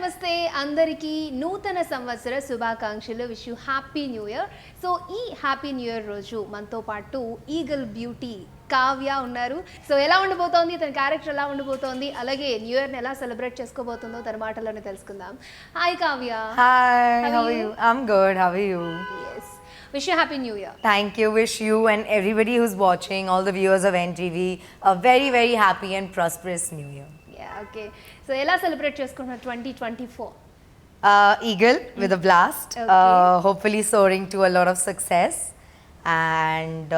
నమస్తే అందరికీ నూతన సంవత్సర శుభాకాంక్షలు. Wish you happy new year. So ఈ హ్యాపీ న్యూ ఇయర్ రోజు మనతో పాటు ఈగల్ బ్యూటీ కావ్య ఉన్నారు. సో ఎలా ఉండబోతోంది, తన క్యారెక్టర్ ఎలా ఉండబోతోంది, అలాగే న్యూ ఇయర్ని ఎలా సెలబ్రేట్ చేసుకోబోతుందో తన మాటల్లోనే తెలుసుకుందాం. Hi Kavya. Hi, how are you? I'm good. How are you? Yes. Wish you happy new year. Thank you. Wish you and everybody who's watching, all the viewers of NTV, a very, very happy and prosperous new year. Yeah, okay. So ఎలా celebrate చేసుకుంటున్నారు 2024? Eagle with a blast. Okay. Hopefully soaring to a lot of success. And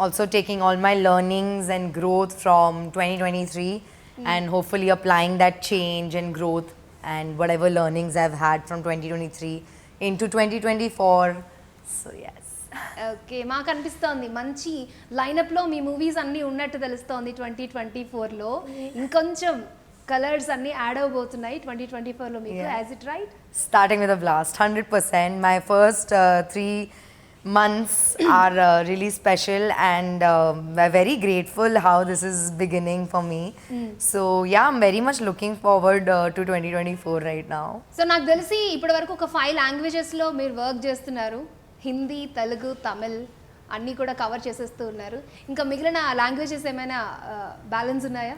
also taking all my learnings and growth from 2023 and hopefully applying that change and growth and whatever learnings I've had from 2023 into 2024. So yes. Okay, మాకు అనిపిస్తోంది మంచి లైనప్లో మీ movies అన్నీ ఉన్నట్టు తెలుస్తోంది 2024లో. ఇంకొంచెం colours అన్నీ add అవబోతున్నాయి 2024లో మీకు. As it right? Starting with a blast, 100%. My first 3 months are really special and we're very grateful how this is beginning for me. So yeah, I'm very much looking forward to 2024 right now. So నాకు తెలిసి ఇప్పటి వరకు ఒక 5 లాంగ్వేజెస్లో మీరు work చేస్తున్నారు. హిందీ, తెలుగు, తమిళ్ అన్నీ కూడా cover చేసేస్తూ ఉన్నారు. ఇంకా మిగిలిన లాంగ్వేజెస్ ఏమైనా బ్యాలెన్స్ ఉన్నాయా?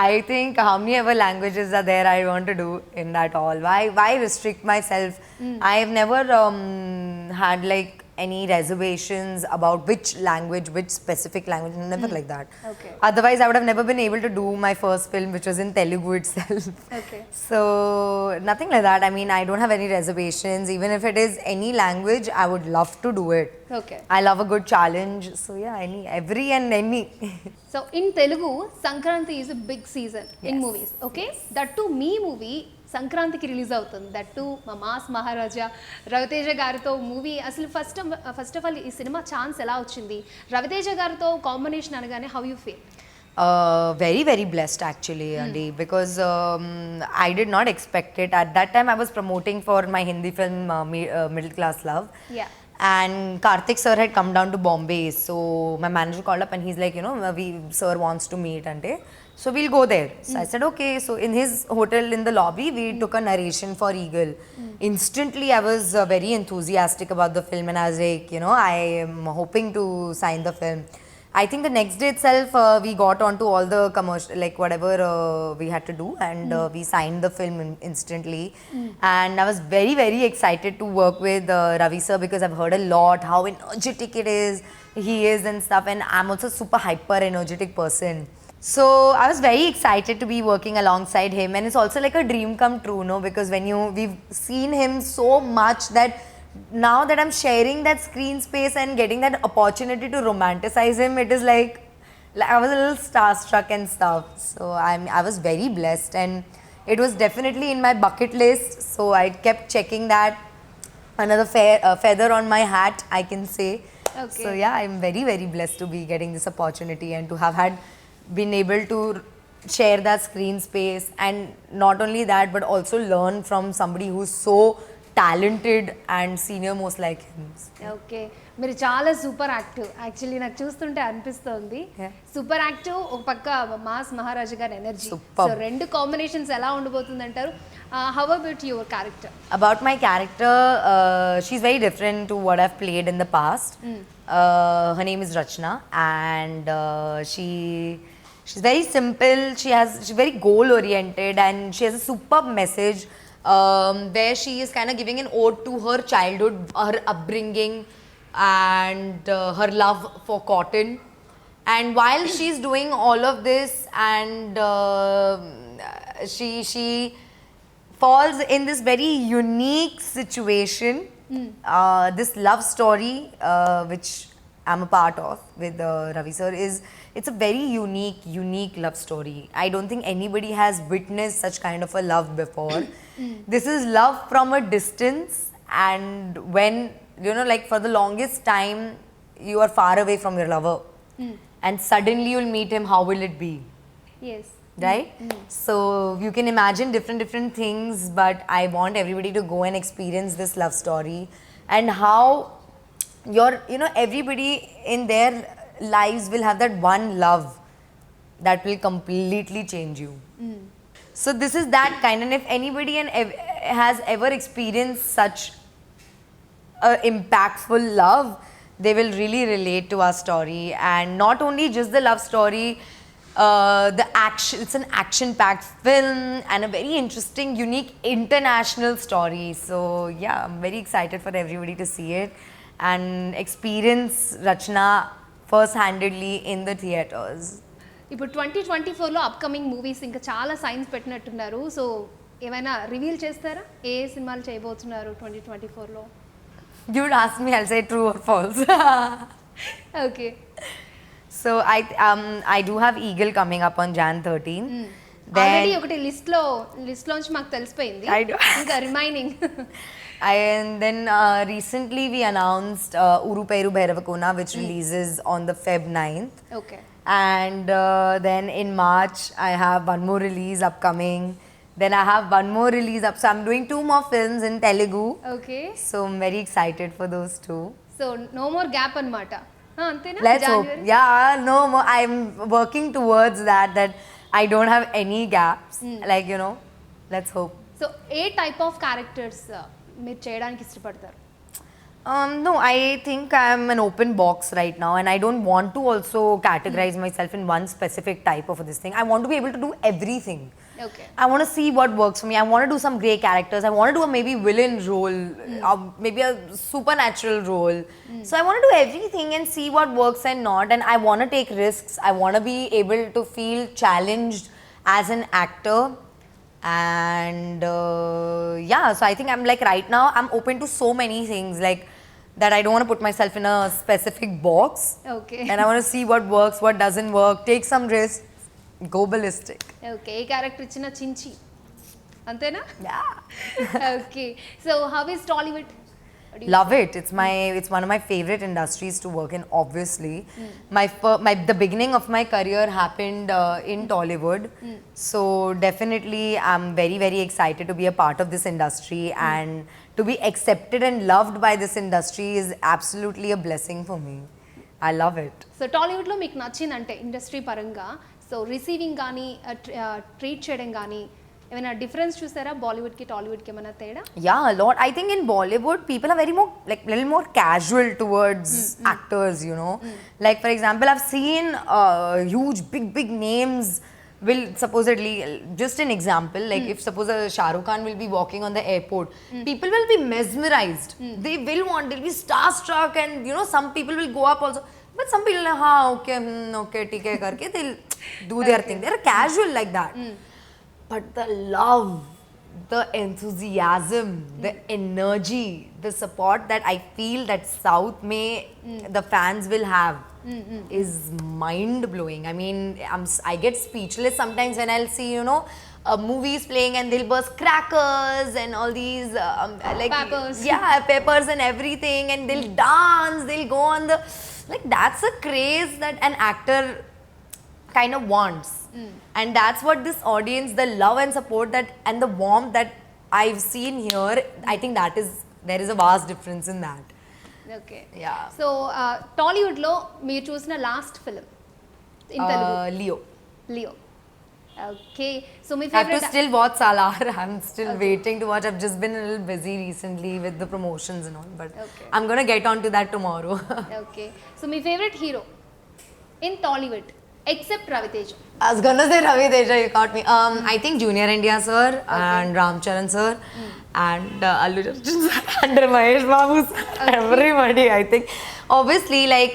I think how many ever languages are there I want to do in that all. Why restrict myself? I've never had like any reservations about which language, which specific language, never like that. Okay. Otherwise I would have never been able to do my first film, which was in Telugu itself. Okay. So nothing like that. I mean, I don't have any reservations. Even if it is any language, I would love to do it. Okay. I love a good challenge. So yeah, every and any. So in Telugu Sankranti is a big season in movies. Okay, that to me movie సంక్రాంతికి release అవుతుంది. That to మా mass Maharaja Ravi Teja గారితో movie. అసలు first of all ఈ cinema chance ఎలా వచ్చింది? రవితేజ గారితో combination అనగానే how you feel? Very, very blessed actually, Adi, because I did not expect it. At that time, I was promoting for my Hindi film Middle Class Love. Yeah. And Karthik sir had come down to Bombay, so my manager called up and he's like, you know, sir wants to meet ante, so we'll go there. So I said okay. So in his hotel in the lobby, we took a narration for Eagle. Instantly, I was very enthusiastic about the film, and I was like, you know, I am hoping to sign the film. I think the next day itself, we got onto all the commercial, like whatever we had to do, and we signed the film instantly. And I was very, very excited to work with Ravi sir, because I've heard a lot how energetic he is and stuff, and I'm also super hyper energetic person. So I was very excited to be working alongside him, and it's also like a dream come true, no? Because we've seen him so much that now that I'm sharing that screen space and getting that opportunity to romanticize him, it is like I was a little starstruck and stuff. So I was very blessed, and it was definitely in my bucket list. So I kept checking that. Another feather on my hat, I can say. Okay. So yeah, I'm very, very blessed to be getting this opportunity and to have been able to share that screen space, and not only that, but also learn from somebody who's so talented and senior most like him. Okay, మీరు చాలా super active. Actually నాకు చూస్తుంటే అనిపిస్తోంది super active, ఒక పక్క mass మహారాజా గారి energy. So రెండు combinations ఎలా ఉండబోతుంది అంటారు? How about your character? About my character, she's very different to what I've played in the past. Her name is Rachna, and she's very simple. She's very goal oriented, and she has a superb message. Where she is kind of giving an ode to her childhood, her upbringing, and her love for cotton. And while she's doing all of this, and she falls in this very unique situation, this love story, which I'm a part of with Ravi sir, it's a very unique love story. I don't think anybody has witnessed such kind of a love before. This is love from a distance, and when, you know, like for the longest time you are far away from your lover, and suddenly you'll meet him, how will it be? Yes. Right? So you can imagine different things, but I want everybody to go and experience this love story, and how everybody in their lives will have that one love that will completely change you. So this is that kind, and if anybody has ever experienced such impactful love, they will really relate to our story. And not only just the love story, the action, it's an action packed film and a very interesting, unique international story. So yeah, I'm very excited for everybody to see it and experience Rachna first handedly in the theaters. ఇప్పుడు 2024లో upcoming movies ఇంకా చాలా science పెట్టినట్టున్నారు. So ఏమైనా reveal చేస్తారా, ఏ సినిమాలు చేయబోతున్నారు 2024లో? You would ask me, I'll say true or false. Okay. So I do have Eagle coming up on Jan 13. Already ఒకటి లిస్ట్లోంచి మాకు తెలిసిపోయింది, ఇంకా remaining. And then recently we announced Uru Peru Bhairavakona, which releases on the Feb 9th. Okay. And then in March I have one more release upcoming. Then I have one more release up. So I'm doing 2 more films in Telugu. Okay. So I'm very excited for those 2. So no more gap అన్నమాట, అంతేనా? Let's hope. Yeah, no more. I'm working towards that I don't have any gaps. Like, you know, let's hope. So A type of characters మీరు చేయడానికి ఇష్టపడతారు? No, I think I'm an open box right now, and I don't want to also categorize myself in one specific type of this thing. I want to be able to do everything. Okay. I want to see what works for me. I want to do some great characters. I want to do a maybe villain role, maybe a supernatural role. So I want to do everything and see what works and not. And I want to take risks. I want to be able to feel challenged as an actor. And yeah, so I think I'm like right now I'm open to so many things, like that I don't want to put myself in a specific box. Okay. And I want to see what works, what doesn't work, take some risks, go ballistic. Okay. ఏ character ఇచ్చినా చించి, అంతేనా? Yeah. Okay. So how is Tollywood? Love it. It's one of my favorite industries to work in. Obviously, the beginning of my career happened in Tollywood. So definitely, I'm very very excited to be a part of this industry, and to be accepted and loved by this industry is absolutely a blessing for me. I love it. So టాలీవుడ్లో మీకు నచ్చిందంటే industry పరంగా, so receiving కానీ treat చేయడం కానీ ఏమైనా difference చూసారా? బాలీవుడ్కి టాలీవుడ్కి ఏమైనా తేడా? Yeah, a lot. I think in Bollywood, people are very more, like, little more casual towards actors, you know. Like, for example, I've seen huge, big names will supposedly, just an example, like if suppose Shah Rukh Khan will be walking on the airport, people will be mesmerized. They'll be starstruck, and, you know, some people will go up also. But some people are like, okay, TK karke, they'll do their thing. They're casual like that. But the love, the enthusiasm, the energy, the support that I feel that South the fans will have is mind blowing. I mean, I get speechless sometimes when I'll see, you know, movies playing and they'll burst crackers and all these like peppers. Yeah, peppers and everything, and they'll dance, they'll go on the, like, that's a craze that an actor kind of wants. And that's what this audience, the love and support that and the warmth that I've seen here, I think there is a vast difference in that. Okay. Yeah. So టాలీవుడ్లో మీరు చూసిన last film in Telugu? Leo. Okay. So me I have to favourite? still watch Salar. I'm still waiting to watch. I've just been a little busy recently with the promotions and all, but Okay. I'm gonna get on to that tomorrow. Okay. So మీ favourite hero in Tollywood except Ravi Teja? I was gonna say Raviteja, you caught me. I think Junior India sir and Charan sir and Allu Arjun sir and Mahesh Babu sir. Everybody, I think. Obviously, like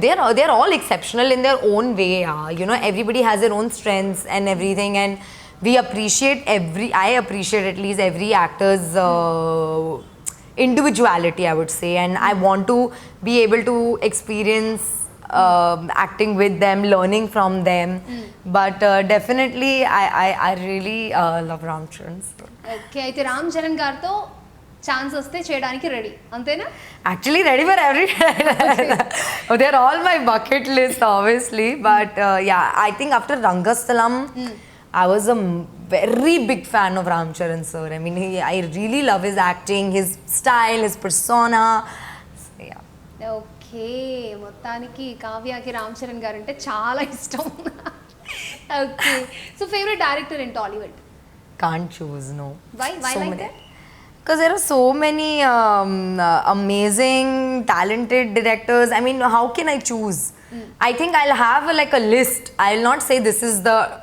they're all exceptional in their own way. You know, everybody has their own strengths and everything, and I appreciate at least every actor's individuality, I would say, and I want to be able to experience acting with them, learning from them. But definitely I really love Ram Charan. Okay. అయితే రామ్ చరణ్ గారితో chance వస్తే చేయడానికి ready, అంతేనా? Actually ready for every they're all my bucket list, obviously, but yeah, I think after Rangasthalam I was a very big fan of Ram Charan sir. I mean, I really love his acting, his style, his persona. So, yeah. Okay. మొత్తానికి కావ్యకి రామ్ చరణ్ గారు అంటే చాలా ఇష్టం. Okay. So favorite director in Tollywood? Can't choose, no. Why? Why So like many. that? Because there are so many amazing, talented directors. I mean, how can I choose? I think I'll have like a list. I'll not say this is the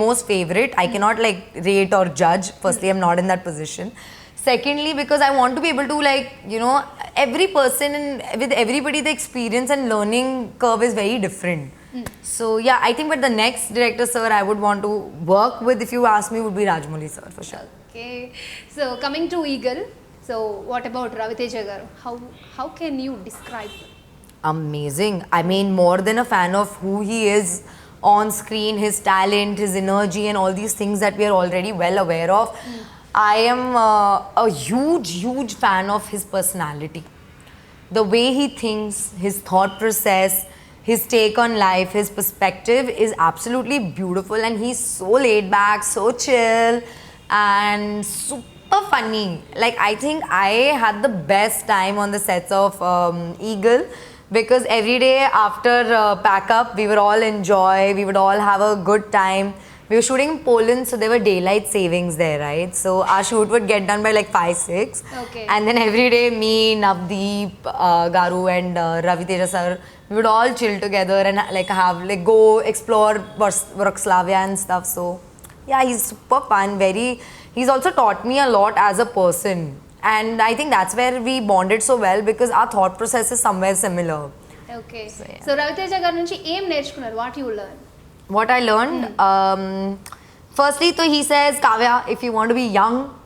most favorite. I cannot like rate or judge. Firstly, I'm not in that position. Secondly, because I want to be able to like, you know, every person and with everybody the experience and learning curve is very different. So yeah, I think but the next director sir I would want to work with, if you ask me, would be Rajmouli sir for sure. Okay. So coming to Eagle. So what about Raviteja garu? How can you describe? Amazing. I mean, more than a fan of who he is on screen, his talent, his energy, and all these things that we are already well aware of. I am a huge fan of his personality. The way he thinks, his thought process, his take on life, his perspective is absolutely beautiful, and he's so laid back, so chill, and super funny. Like, I think I had the best time on the sets of Eagle, because every day after pack up, we would all enjoy, we would all have a good time. We were shooting in Poland, so there were daylight savings there, right? So our shoot would get done by like 5, 6. Okay. And then every day, me, Navdeep, Garu and Raviteja sir, we would all chill together and like have like go explore Wroclavia and stuff. So yeah, he's super fun. He's also taught me a lot as a person. And I think that's where we bonded so well, because our thought process is somewhere similar. Okay. So, yeah. So Raviteja garu nunchi em నేర్చుకున్నారు? What you learn? What I learned, firstly, so he says, Kavya, if you want to be young,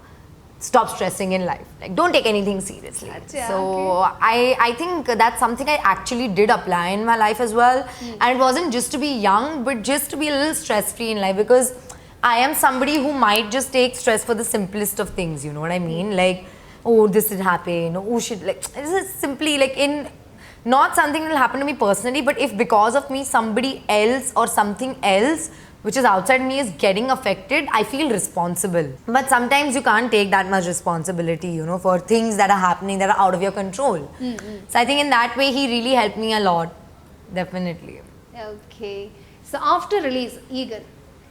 stop stressing in life. Like, don't take anything seriously. Achha, So I think that's something I actually did apply in my life as well. And it wasn't just to be young, but just to be a little stress-free in life, because I am somebody who might just take stress for the simplest of things, you know what I mean? Like, oh, this did happen, oh shit, like, this is simply like in not something that will happen to me personally, but if because of me somebody else or something else which is outside me is getting affected, I feel responsible. But sometimes you can't take that much responsibility, you know, for things that are happening that are out of your control. So I think in that way he really helped me a lot, definitely. Okay. So after release Eagle,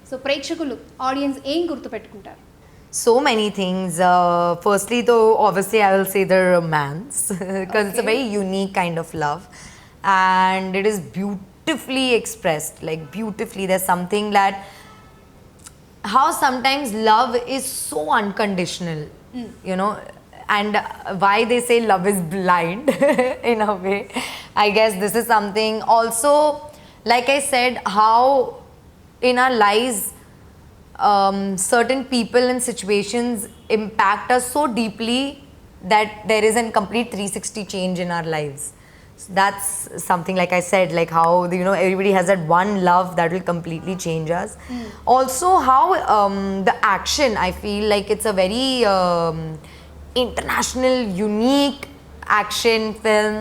so ప్రేక్షకులు audience ఏం గుర్తుపెట్టుకుంటారు? So many things. Firstly, though, obviously, I will say the romance, because it's a very unique kind of love, and it is beautifully expressed. Like, beautifully, there's something that how sometimes love is so unconditional, you know, and why they say love is blind in a way. I guess this is something. Also, like I said, how in our lives, certain people and situations impact us so deeply that there is a complete 360 change in our lives. So that's something, like I said, like how, you know, everybody has that one love that will completely change us. Also, how the action, I feel like it's a very international, unique action film.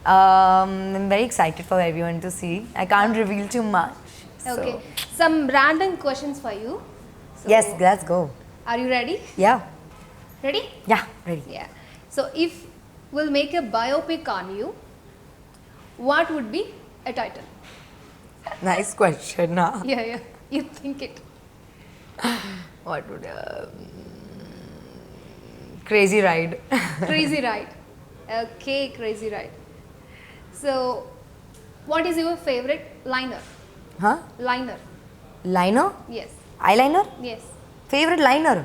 I'm very excited for everyone to see. I can't reveal too much. Okay. So. Some random questions for you. So, Yes, let's go. Are you ready? Yeah. Ready? Yeah, ready. Yeah. So if we'll make a biopic on you, what would be a title? Nice question, huh? Yeah. You think it. What would Crazy Ride. Crazy Ride. Okay, Crazy Ride. So, what is your favorite liner? Huh? Liner. Liner? Yes. Eyeliner? Yes. Favorite liner?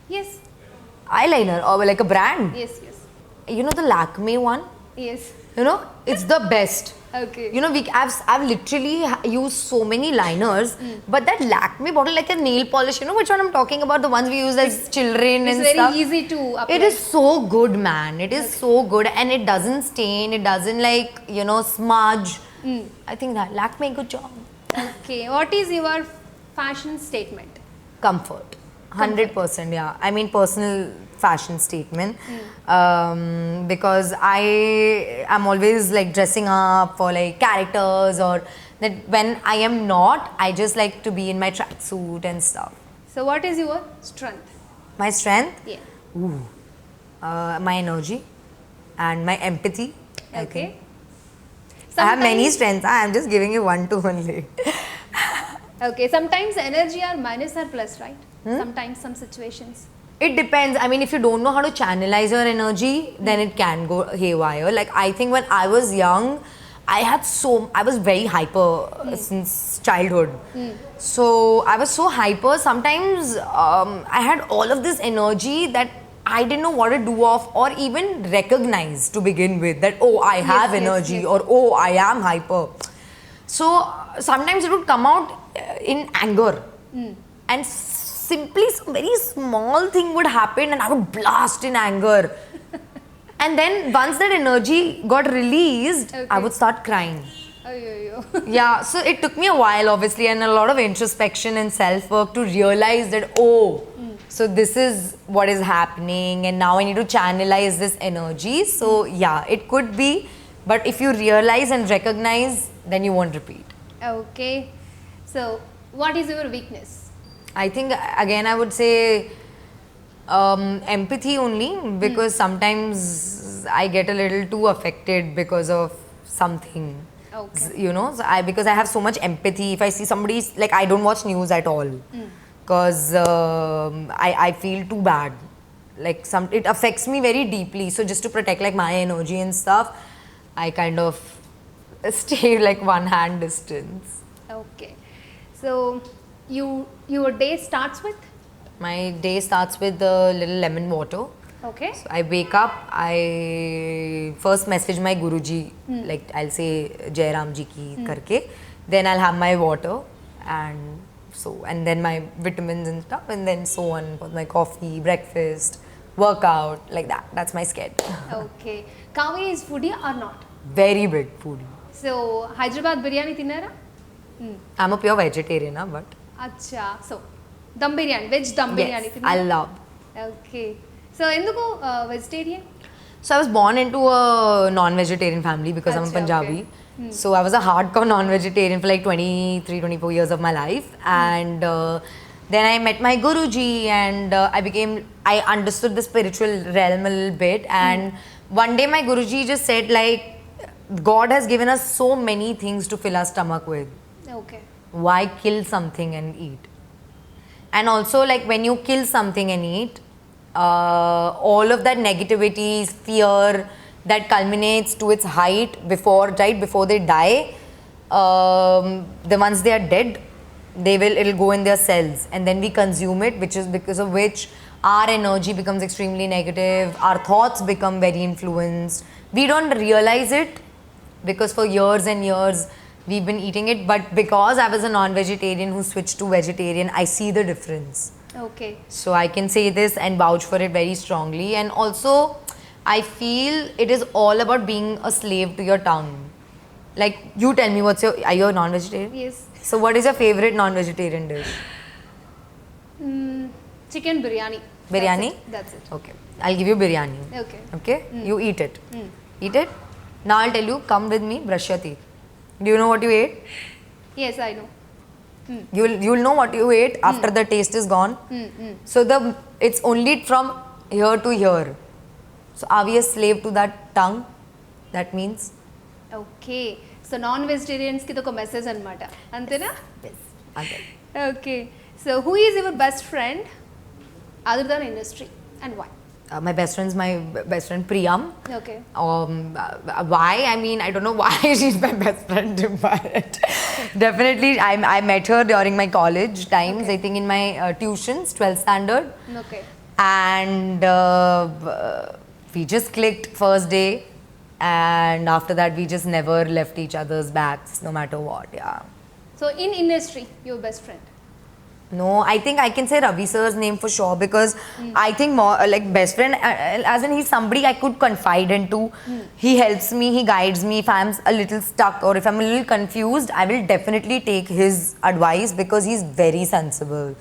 Yes. Eyeliner, or like a brand. Yes. You know the Lakme one? Yes. You know, it's the best. Okay. You know, I've literally used so many liners, but that Lakme bottle, like a nail polish, you know which one I'm talking about? The ones we use as children It's and very stuff. easy to apply. It is so good, man. It is so good, and it doesn't stain. It doesn't like, you know, smudge. I think that Lakme, good job. Okay. What is your fashion statement? Comfort. 100%, yeah. I mean, personal fashion statement. Because I am always like dressing up for like characters, or that when I am not, I just like to be in my tracksuit and stuff. So, what is your strength? My strength? Yeah. Ooh. My energy and my empathy. I Okay. think. I have many strengths. I am just giving you one to only. Okay, sometimes energy are minus or plus, right? Sometimes some situations. It depends. I mean, if you don't know how to channelize your energy, then it can go haywire. Like, I think when I was young, I was very hyper since childhood. So I was so hyper. Sometimes I had all of this energy that I didn't know what to do of or even recognize to begin with, that, oh, I have yes, energy, yes. or oh, I am hyper. So sometimes it would come out in anger, and simply some very small thing would happen and I would blast in anger. And then once that energy got released, I Okay. would start crying. Ayo. Yeah, so it took me a while, obviously, and a lot of introspection and self-work to realize that, oh, so this is what is happening, and now I need to channelize this energy. So yeah, it could be, but if you realize and recognize, then you won't repeat. Okay. So, what is your weakness? I think, again, I would say empathy only, because sometimes I get a little too affected because of something. Okay. You know, so because I have so much empathy. If I see somebody, like, I don't watch news at all because I feel too bad. Like, it affects me very deeply. So just to protect like my energy and stuff, I kind of stay like one hand distance. Okay. So, your day starts with? My day starts with a little lemon water. Okay. So I wake up, I first message my Guruji, like I'll say Jai Ram Ji ki karke. Then I'll have my water, and then my vitamins and stuff, and then so on for my coffee, breakfast, workout, like that. That's my schedule. Okay. Kavya is foodie or not? Very big foodie. So, Hyderabad biryani tinnara? I'm a pure vegetarian, but Acha. So, dum biryani, veg dum biryani yes, tinnara? I love. Okay. So, enduku vegetarian? So I was born into a non-vegetarian family because I'm a Acha, Punjabi. So I was a hardcore non-vegetarian for like 23, 24 years of my life. And then I met my Guruji, and I understood the spiritual realm a little bit. And one day my Guruji just said, like, God has given us so many things to fill our stomach with. Okay. Why kill something and eat? And also, like, when you kill something and eat, all of that negativity, fear that culminates to its height right before they die, the once they are dead, it'll go in their cells, and then we consume it, which is because of which our energy becomes extremely negative, our thoughts become very influenced. We don't realize it because for years and years we've been eating it, but because I was a non-vegetarian who switched to vegetarian, I see the difference. Okay. So I can say this and vouch for it very strongly. And also, I feel it is all about being a slave to your tongue. Like, you tell me, are you a non-vegetarian? Yes. So what is your favorite non-vegetarian dish? Chicken biryani. Biryani? That's it. Okay, I'll give you biryani. Okay. Okay? You eat it. Eat it. Now I'll tell you, come with me, brush your teeth. Do you know what you ate? Yes, I know. You'll know what you ate after the taste is gone. So it's only from here to here. So are we a slave to that tongue? That means? Okay. So, non-vegetarians ki to ko message anamata. Antena? Yes. Okay. Okay. So, who is your best friend other than industry and why? My best friend Priyam. Okay. Why? I mean, I don't know why she's my best friend, but definitely I met her during my college times. Okay. I think in my tuitions, 12th standard. Okay. And we just clicked first day, and after that we just never left each other's backs, no matter what. Yeah. So, in industry, your best friend? No, I think I can say Ravi sir's name for sure, because I think more like best friend, as in he's somebody I could confide into. He helps me, he guides me. If I'm a little stuck or if I'm a little confused, I will definitely take his advice because he's very sensible.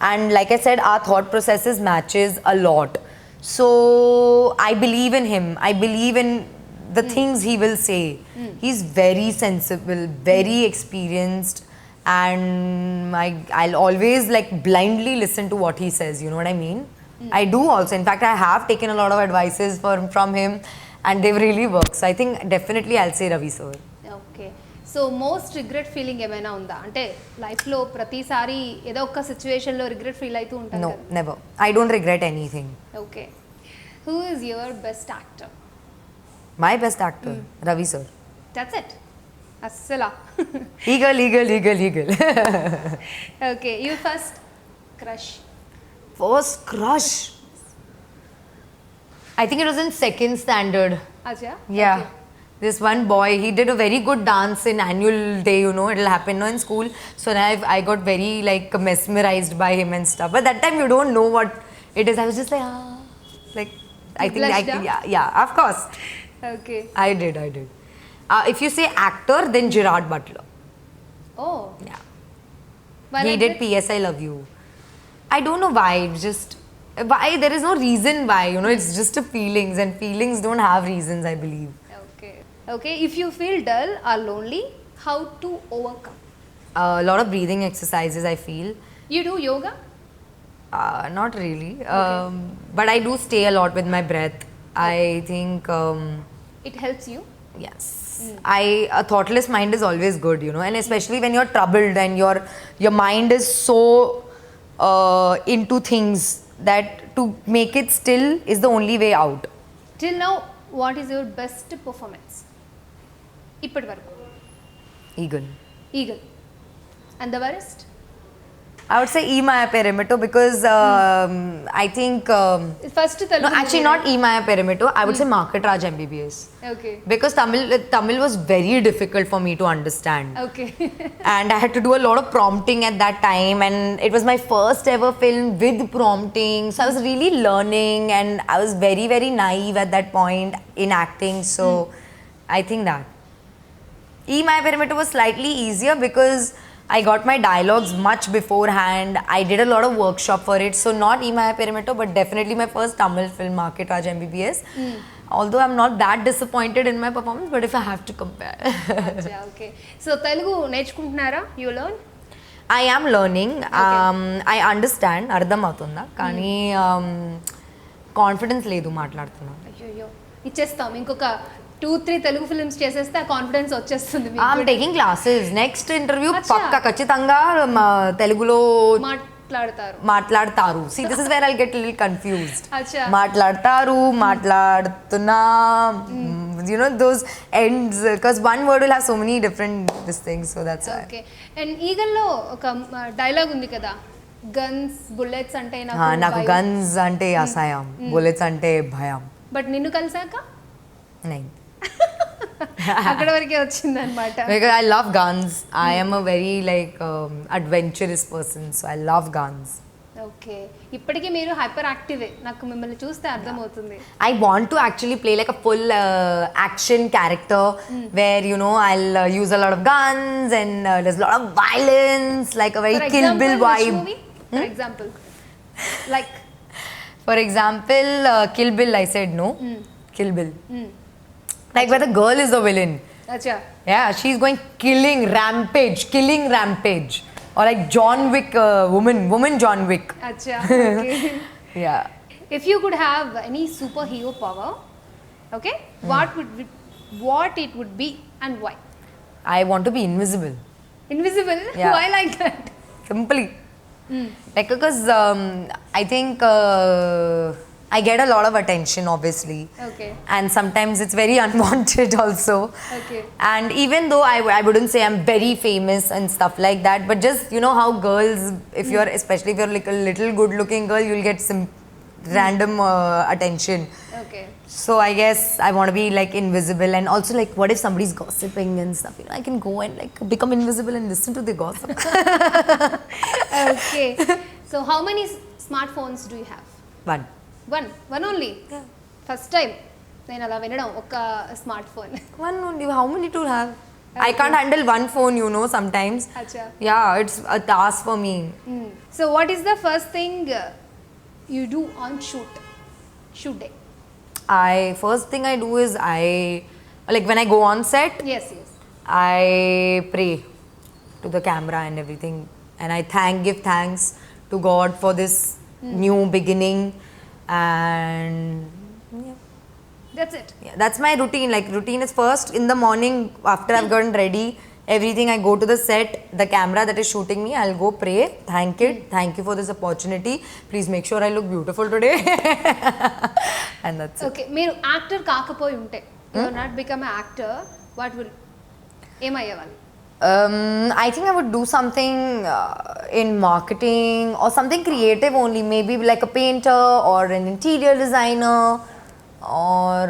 And like I said, our thought processes matches a lot. So I believe in him. I believe in the things he will say. He's very sensible, very experienced. And I'll always like blindly listen to what he says, you know what I mean? I do also. In fact, I have taken a lot of advices from him and they've really worked. So I think definitely I'll say Ravi sir. Okay. So most regret feeling ఏమైనా ఉందా? అంటే లైఫ్లో ప్రతిసారి ఏదో ఒక సిచ్యువేషన్లో regret feel అవుతూ ఉంటాం No, కదా. never. I don't regret anything. Okay, who is your best actor? My best actor, Ravi sir. That's it. అస్సలా. Eagle, eagle, eagle, eagle. Okay, your first crush? First crush. I think it was in second standard. అచ్చా. Yeah. This one boy, he did a very good dance in annual day, you know, it'll happen no, in school. So then I got very like mesmerized by him and stuff. But that time you don't know what it is. I was just like, ah. Like, I think, blushed, yeah, of course. Okay. I did. If you say actor, then Gerard Butler. Oh. Yeah. Why He like did that? P.S. I Love You. I don't know why, it's just, why, there is no reason why, you know, it's just a feelings and feelings don't have reasons, I believe. Okay. Okay, if you feel dull or lonely, how to overcome? A lot of breathing exercises, I feel. You do yoga? Not really. But I do stay a lot with my breath. I think, it helps you? yes. A thoughtless mind is always good, you know, and especially when you're troubled and your mind is so into things that to make it still is the only way out. Till now what is your best performance ఇప్పటి వరకు? Eagle. Eagle. And the worst? I would say E Maya Perimeter because I think first no, Telugu. actually not E Maya Perimeter. I would say Market Raj MBBS okay. because Tamil was very difficult for me to understand. Okay. And I had to do a lot of prompting at that time, and it was my first ever film with prompting, so I was really learning, and I was very, very naive at that point in acting, so I think that E My Perimeter was slightly easier because I got my dialogues much beforehand. I did a lot of workshop for it, so not E My Perimeter, but definitely my first Tamil film, Market Raj MBBS. Although I'm not that disappointed in my performance, but if I have to compare. అచ్చా. Okay, so Telugu నేర్చుకుంటున్నారా? You learn? I am learning. I understand. అర్థం అవుతుందా కానీ confidence లేదు మాట్లాడుతున్నా. అయ్యో, ఇచ్చేస్తాం. ఇంకొక 2-3 తెలుగు ఫిల్మ్స్ చేసేస్తే ఆ కాన్ఫిడెన్స్ వచ్చేస్తుంది మీకు. I'm taking classes. Next interview అచ్చా. పక్కా ఖచ్చితంగా తెలుగులో మాట్లాడతారు. See, this is where I'll get a little confused. అచ్చా. మాట్లాడుతున్నా, you know, those ends, because one word will have so many different this things, so that's why. Okay. And ఈగల్లో ఒక dialogue ఉంది కదా, గన్స్ బుల్లెట్స్ అంటే నాకు guns అంటే అసహ్యం, బుల్లెట్స్ అంటే భయం. బట్ నిన్ను కలిసాక నైన్ అక్కడ వరకే వచ్చింది అనమాట. Because I love guns. I am a very like adventurous person, so I love guns. Okay, ఇప్పటికీ మీరు హైపర్ యాక్టివే, నాకు మిమ్మల్ని చూస్తే అర్థమవుతుంది. I want to actually play like a full action character where, you know, I'll use a lot of guns and there's a lot of violence, like a very Kill Bill vibe. For example, like For example, Kill Bill, I said no. Kill Bill. Like where the girl is the villain. అచ్చా. Yeah, she's going killing rampage. Or like John Wick, woman John Wick. అచ్చా. Okay. Yeah. If you could have any superhero power, okay, what it would be and why? I want to be invisible. Invisible? Yeah. Why like that? Simply. Like because I think I get a lot of attention, obviously. Okay. And sometimes it's very unwanted also. Okay. And even though I wouldn't say I'm very famous and stuff like that, but just, you know how girls, if you're, especially if you're like a little good looking girl, you'll get some random attention. Okay. So I guess I want to be like invisible, and also like what if somebody's gossiping and stuff, you know, I can go and like become invisible and listen to the gossip. Okay. So how many smartphones do you have? One only? Yeah. First time నేను అలా వినడం, ఒక smart phone. One only. How many to have? I can't handle one phone, you know, sometimes. Acha. Yeah, it's a task for me. So what is the first thing you do on shoot day? First thing I do is like when I go on set, Yes. I pray to the camera and everything, and I give thanks to God for this new beginning, and yeah. That's it. Yeah, that's my routine. Like routine is first in the morning after I've gotten ready, everything. I go to the set, the camera that is shooting me, I'll go pray, thank you for this opportunity, please make sure I look beautiful today. And that's it. Okay, మీరు actor కాకపోయి ఉంటే, you not become a actor, what will ఏమయ్యేవాళ్ళు? I think I would do something in marketing or something creative only, maybe like a painter or an interior designer or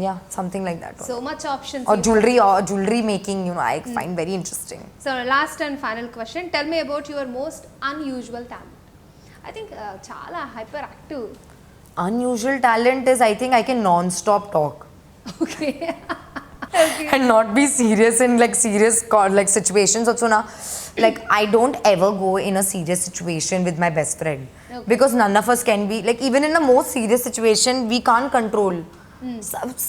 yeah, something like that. So much options. Or jewelry making, you know, I find very interesting. So last and final question, tell me about your most unusual talent. I think చాలా hyper active. Unusual talent is, I think I can non-stop talk. ఓకే. And not be serious in like like situations also now. Like I don't ever go in a serious situation with my best friend. Okay. Because none of us can be, like even in the most serious situation we can't control.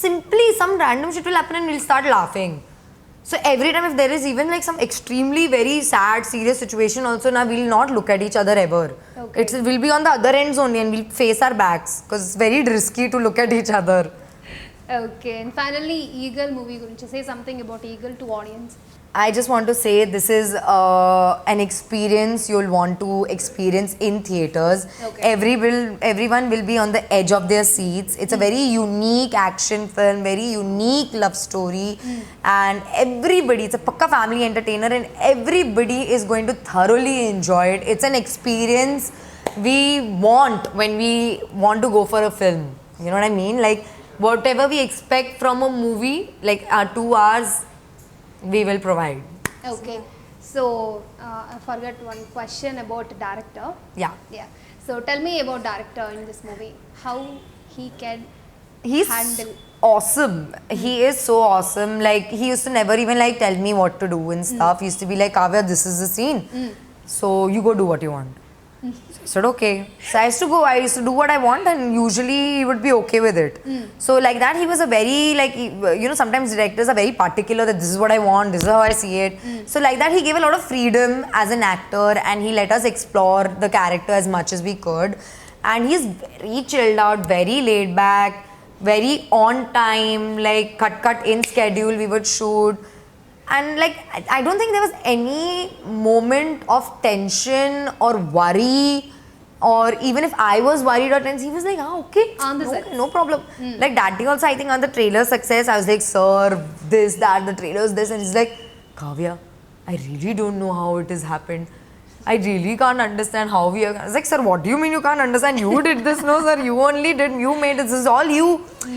Simply some random shit will happen and we'll start laughing. So every time if there is even like some extremely very sad serious situation also, now we'll not look at each other ever. Okay. It will be on the other ends only and we'll face our backs because it's very risky to look at each other. Okay, and finally eagle movie గురించి say something about eagle to audience. I just want to say this is an experience you'll want to experience in theaters. Okay. Everyone will be on the edge of their seats. It's a very unique action film, very unique love story, and everybody, it's a pakka family entertainer and everybody is going to thoroughly enjoy it. It's an experience we want when we want to go for a film. You know what I mean? Like whatever we expect from a movie, like our 2 hours, we will provide. Okay, so I forgot one question about director. Yeah. So tell me about director in this movie. How he can He's handle. awesome. He is so awesome. Like he used to never even like tell me what to do and stuff. He used to be like, Kavya, this is the scene. So you go do what you want. So I said okay. So I used to do what I want and usually he would be okay with it. So like that he was a very like, you know, sometimes directors are very particular that this is what I want, this is how I see it. So like that he gave a lot of freedom as an actor and he let us explore the character as much as we could. And he's very chilled out, very laid back, very on time, like cut in schedule we would shoot. And like I don't think there was any moment of tension or worry, or even if I was worried or tense, he was like, okay, On the set. no problem. Like that day also, I think on the trailer success, I was like, sir, this, that, the trailer's this, and he's like, Kavya, I really don't know how it has happened. I really can't understand how we are. I was like, sir, what do you mean you can't understand? You did this, no, sir, you only did, you made it, this is all you.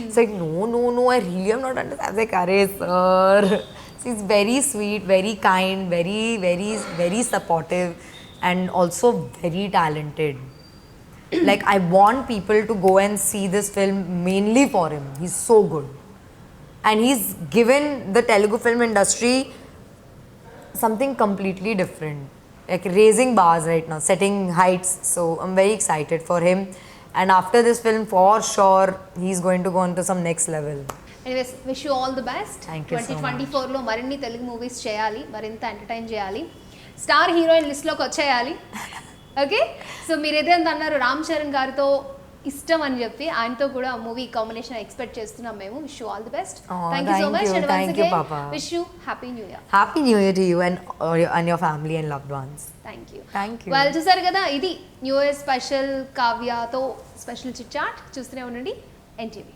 It's like, no, I really am not understanding. I was like, arey, sir. He's very sweet, very kind, very supportive, and also very talented. Like I want people to go and see this film mainly for him. He's so good, and he's given the Telugu film industry something completely different, like raising bars right now, setting heights. So I'm very excited for him, and after this film, for sure, he's going to go on to some next level. Anyways wish you all the best. Thank you so much. 2024లో మరిన్ని Telugu movies చేయాలి, మరింత entertain చేయాలి, star heroine లిస్ట్లోకి వచ్చేయాలి. Okay, so మీరు ఏదైతే అన్నారు రామ్ చరణ్ గారితో ఇష్టం అని చెప్పి, ఆయనతో కూడా మూవీ కాంబినేషన్ ఎక్స్పెక్ట్ చేస్తున్నాం మేము. Wish you all the best. Thank you so much and once again wish you happy new year. Happy New Year to you and your family and loved ones. Thank you. Thank you. వాళ్ళు చూసారు కదా, ఇది new year special కావ్యతో special chit chat. చూస్తూనే ఉండండి NTV.